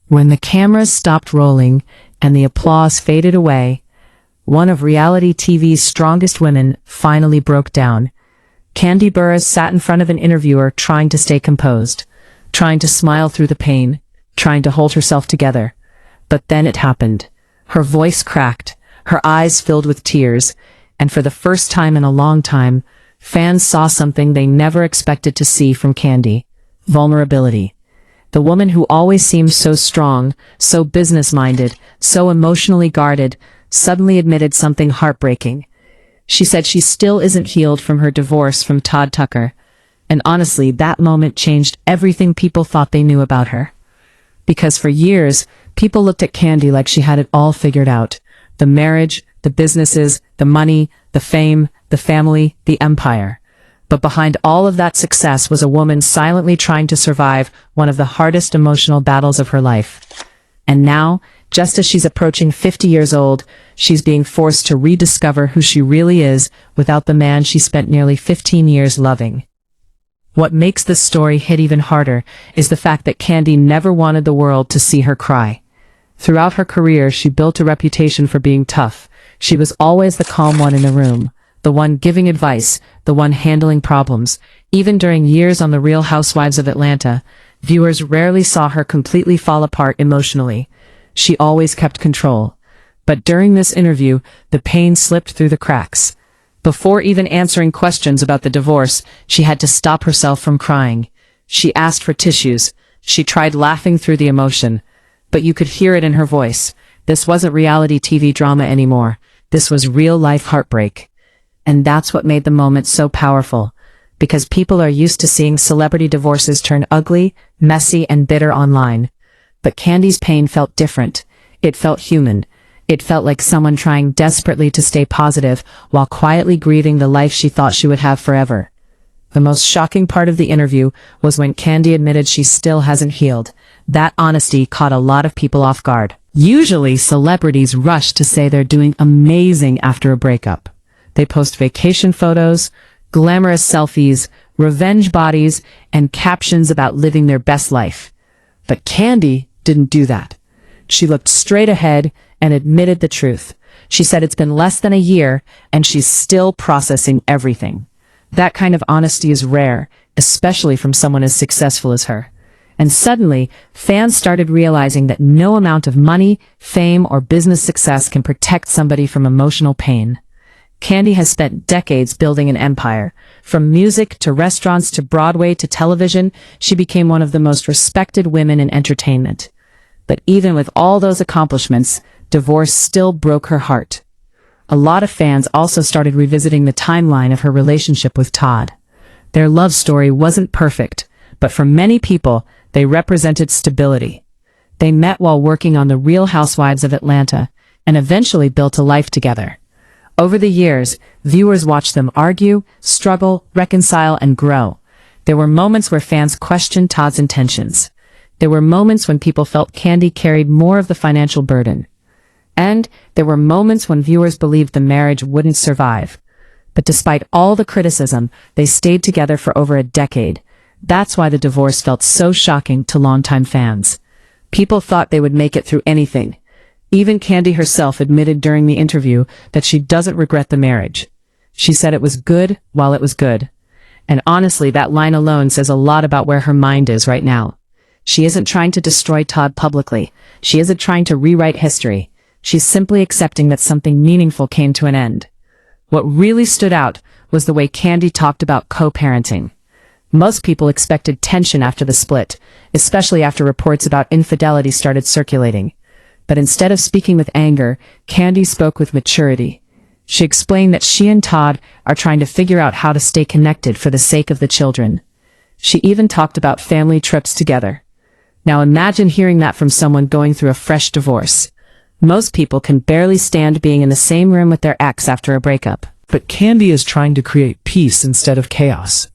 When the cameras stopped rolling and the applause faded away, one of reality TV's strongest women finally broke down. KandiBurruss sat in front of an interviewer trying to stay composed, trying to smile through the pain, trying to hold herself together. But then it happened. Her voice cracked, her eyes filled with tears, and for the first time in a long time, fans saw something they never expected to see from Kandi: vulnerability. The woman who always seemed so strong, so business-minded, so emotionally guarded, suddenly admitted something heartbreaking. She said she still isn't healed from her divorce from Todd Tucker. And honestly, that moment changed everything people thought they knew about her. Because for years, people looked at Kandi like she had it all figured out. The marriage, the businesses, the money, the fame, the family, the empire. But behind all of that success was a woman silently trying to survive one of the hardest emotional battles of her life. And now, just as she's approaching 50 years old, she's being forced to rediscover who she really is without the man she spent nearly 15 years loving. What makes this story hit even harder is the fact that Kandi never wanted the world to see her cry. Throughout her career, she built a reputation for being tough. She was always the calm one in the room, the one giving advice, the one handling problems. Even during years on The Real Housewives of Atlanta, viewers rarely saw her completely fall apart emotionally. She always kept control. But during this interview, the pain slipped through the cracks. Before even answering questions about the divorce, she had to stop herself from crying. She asked for tissues. She tried laughing through the emotion. But you could hear it in her voice. This wasn't reality TV drama anymore. This was real-life heartbreak. And that's what made the moment so powerful. Because people are used to seeing celebrity divorces turn ugly, messy, and bitter online. But Kandi's pain felt different. It felt human. It felt like someone trying desperately to stay positive while quietly grieving the life she thought she would have forever. The most shocking part of the interview was when Kandi admitted she still hasn't healed. That honesty caught a lot of people off guard. Usually, celebrities rush to say they're doing amazing after a breakup. They post vacation photos, glamorous selfies, revenge bodies, and captions about living their best life. But Kandi didn't do that. She looked straight ahead and admitted the truth. She said it's been less than a year and she's still processing everything. That kind of honesty is rare, especially from someone as successful as her. And suddenly, fans started realizing that no amount of money, fame, or business success can protect somebody from emotional pain. Kandi has spent decades building an empire. From music to restaurants to Broadway to television, she became one of the most respected women in entertainment. But even with all those accomplishments, divorce still broke her heart. A lot of fans also started revisiting the timeline of her relationship with Todd. Their love story wasn't perfect, but for many people, they represented stability. They met while working on The Real Housewives of Atlanta, and eventually built a life together. Over the years, viewers watched them argue, struggle, reconcile, and grow. There were moments where fans questioned Todd's intentions. There were moments when people felt Kandi carried more of the financial burden. And there were moments when viewers believed the marriage wouldn't survive. But despite all the criticism, they stayed together for over a decade. That's why the divorce felt so shocking to longtime fans. People thought they would make it through anything. Even Kandi herself admitted during the interview that she doesn't regret the marriage. She said it was good while it was good. And honestly, that line alone says a lot about where her mind is right now. She isn't trying to destroy Todd publicly. She isn't trying to rewrite history. She's simply accepting that something meaningful came to an end. What really stood out was the way Kandi talked about co-parenting. Most people expected tension after the split, especially after reports about infidelity started circulating. But instead of speaking with anger, Kandi spoke with maturity. She explained that she and Todd are trying to figure out how to stay connected for the sake of the children. She even talked about family trips together. Now imagine hearing that from someone going through a fresh divorce. Most people can barely stand being in the same room with their ex after a breakup. But Kandi is trying to create peace instead of chaos.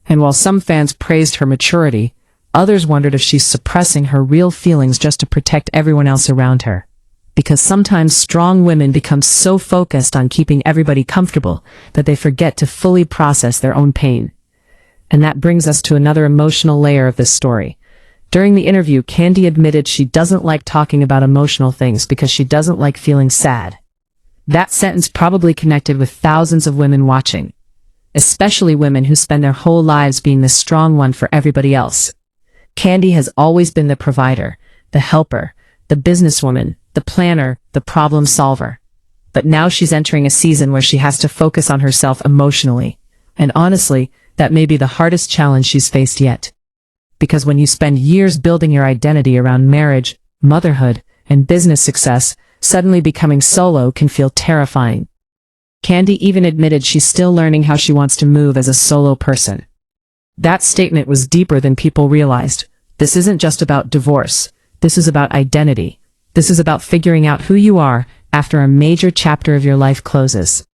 And while some fans praised her maturity, others wondered if she's suppressing her real feelings just to protect everyone else around her. Because sometimes strong women become so focused on keeping everybody comfortable that they forget to fully process their own pain. And that brings us to another emotional layer of this story. During the interview, Kandi admitted she doesn't like talking about emotional things because she doesn't like feeling sad. That sentence probably connected with thousands of women watching, especially women who spend their whole lives being the strong one for everybody else. Kandi has always been the provider, the helper, the businesswoman, the planner, the problem solver. But now she's entering a season where she has to focus on herself emotionally. And honestly, that may be the hardest challenge she's faced yet. Because when you spend years building your identity around marriage, motherhood, and business success, suddenly becoming solo can feel terrifying. Kandi even admitted she's still learning how she wants to move as a solo person. That statement was deeper than people realized. This isn't just about divorce. This is about identity. This is about figuring out who you are after a major chapter of your life closes.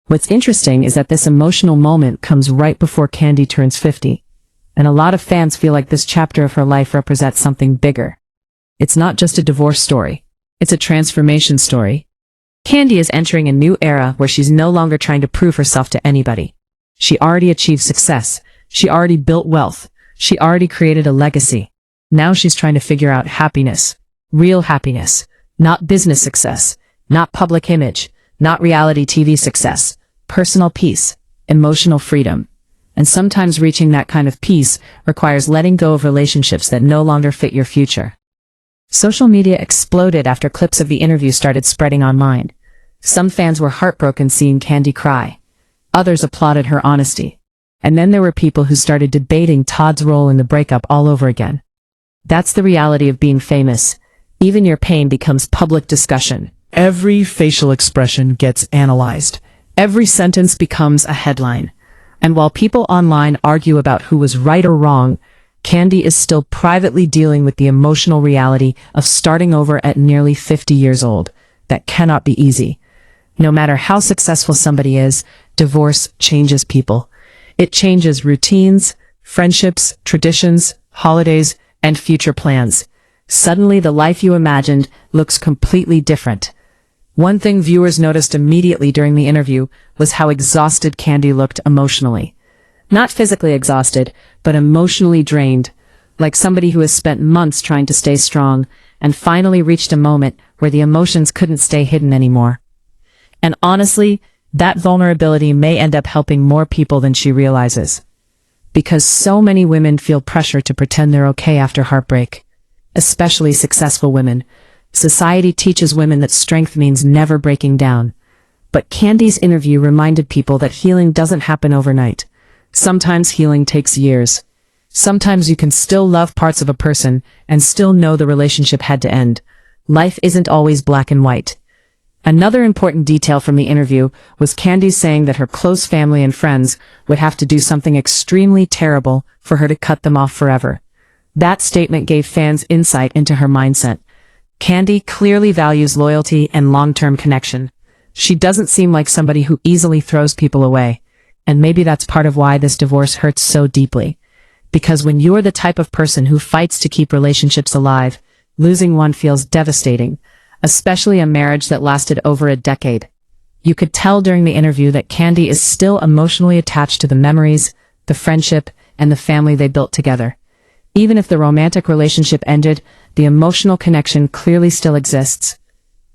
What's interesting is that this emotional moment comes right before Kandi turns 50. And a lot of fans feel like this chapter of her life represents something bigger. It's not just a divorce story. It's a transformation story. Kandi is entering a new era where she's no longer trying to prove herself to anybody. She already achieved success. She already built wealth. She already created a legacy. Now she's trying to figure out happiness. Real happiness. Not business success. Not public image. Not reality TV success. Personal peace. Emotional freedom. And sometimes reaching that kind of peace requires letting go of relationships that no longer fit your future. Social media exploded after clips of the interview started spreading online. Some fans were heartbroken seeing Kandi cry. Others applauded her honesty. And then there were people who started debating Todd's role in the breakup all over again. That's the reality of being famous. Even your pain becomes public discussion. Every facial expression gets analyzed. Every sentence becomes a headline. And while people online argue about who was right or wrong, Kandi is still privately dealing with the emotional reality of starting over at nearly 50 years old. That cannot be easy. No matter how successful somebody is, divorce changes people. It changes routines, friendships, traditions, holidays, and future plans. Suddenly the life you imagined looks completely different. One thing viewers noticed immediately during the interview was how exhausted Kandi looked emotionally. Not physically exhausted, but emotionally drained, like somebody who has spent months trying to stay strong and finally reached a moment where the emotions couldn't stay hidden anymore. And honestly, that vulnerability may end up helping more people than she realizes. Because so many women feel pressure to pretend they're okay after heartbreak. Especially successful women. Society teaches women that strength means never breaking down. But Kandi's interview reminded people that healing doesn't happen overnight. Sometimes healing takes years. Sometimes you can still love parts of a person and still know the relationship had to end. Life isn't always black and white. Another important detail from the interview was Kandi saying that her close family and friends would have to do something extremely terrible for her to cut them off forever. That statement gave fans insight into her mindset. Kandi clearly values loyalty and long-term connection. She doesn't seem like somebody who easily throws people away. And maybe that's part of why this divorce hurts so deeply. Because when you're the type of person who fights to keep relationships alive, losing one feels devastating, especially a marriage that lasted over a decade. You could tell during the interview that Kandi is still emotionally attached to the memories, the friendship, and the family they built together. Even if the romantic relationship ended, the emotional connection clearly still exists.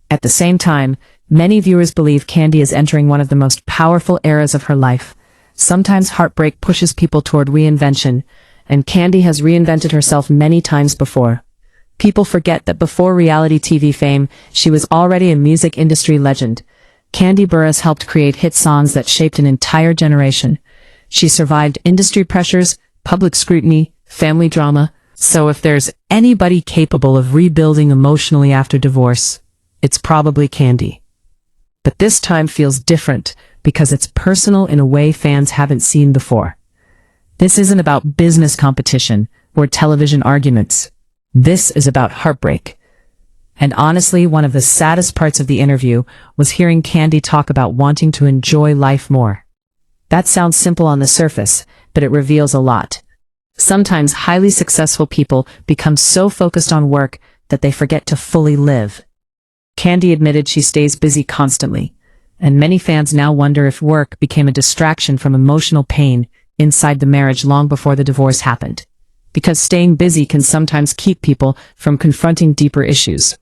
At the same time, many viewers believe Kandi is entering one of the most powerful eras of her life. Sometimes heartbreak pushes people toward reinvention, and Kandi has reinvented herself many times before. People forget that before reality TV fame, she was already a music industry legend. KandiBurruss helped create hit songs that shaped an entire generation. She survived industry pressures, public scrutiny, family drama. So if there's anybody capable of rebuilding emotionally after divorce, it's probably Kandi. But this time feels different because it's personal in a way fans haven't seen before. This isn't about business competition or television arguments. This is about heartbreak. And honestly, one of the saddest parts of the interview was hearing Kandi talk about wanting to enjoy life more. That sounds simple on the surface, but it reveals a lot. Sometimes highly successful people become so focused on work that they forget to fully live. Kandi admitted she stays busy constantly, and many fans now wonder if work became a distraction from emotional pain inside the marriage long before the divorce happened. because staying busy can sometimes keep people from confronting deeper issues.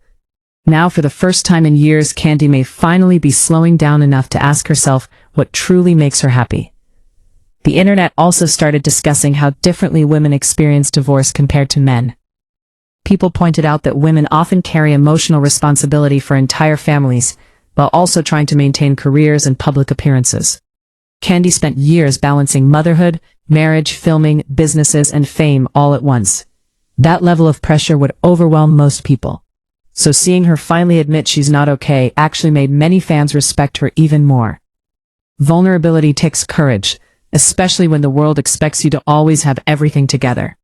Now, for the first time in years, Kandi may finally be slowing down enough to ask herself what truly makes her happy. The internet also started discussing how differently women experience divorce compared to men. People pointed out that women often carry emotional responsibility for entire families, while also trying to maintain careers and public appearances. Kandi spent years balancing motherhood, marriage, filming, businesses, and fame all at once. That level of pressure would overwhelm most people. So seeing her finally admit she's not okay actually made many fans respect her even more. Vulnerability takes courage, especially when the world expects you to always have everything together.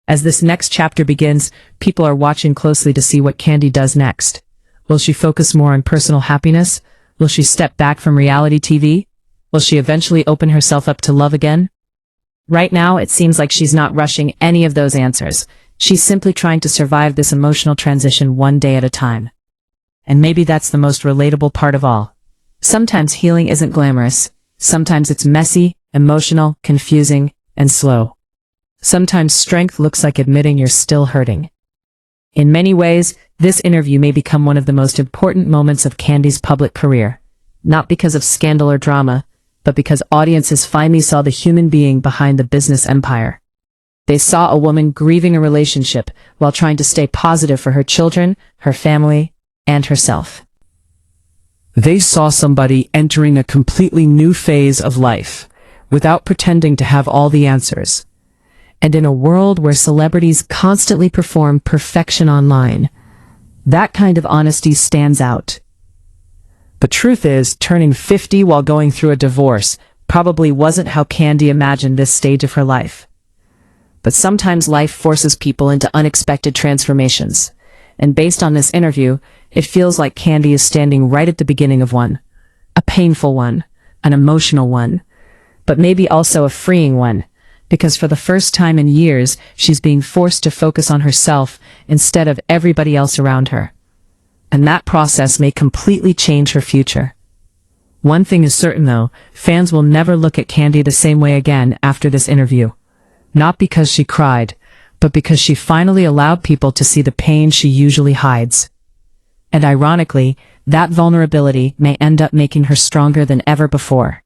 As this next chapter begins, people are watching closely to see what Kandi does next. Will she focus more on personal happiness? Will she step back from reality TV? Will she eventually open herself up to love again? Right now, it seems like she's not rushing any of those answers. She's simply trying to survive this emotional transition one day at a time. And maybe that's the most relatable part of all. Sometimes healing isn't glamorous. Sometimes it's messy, emotional, confusing, and slow. Sometimes strength looks like admitting you're still hurting. In many ways, this interview may become one of the most important moments of Kandi's public career. Not because of scandal or drama, but because audiences finally saw the human being behind the business empire. They saw a woman grieving a relationship while trying to stay positive for her children, her family, and herself. They saw somebody entering a completely new phase of life, without pretending to have all the answers. And in a world where celebrities constantly perform perfection online, that kind of honesty stands out. The truth is, turning 50 while going through a divorce probably wasn't how Kandi imagined this stage of her life. But sometimes life forces people into unexpected transformations. And based on this interview, it feels like Kandi is standing right at the beginning of one. A painful one, an emotional one, but maybe also a freeing one, because for the first time in years, she's being forced to focus on herself instead of everybody else around her. And that process may completely change her future. One thing is certain though, fans will never look at Kandi the same way again after this interview. Not because she cried, but because she finally allowed people to see the pain she usually hides. And ironically, that vulnerability may end up making her stronger than ever before.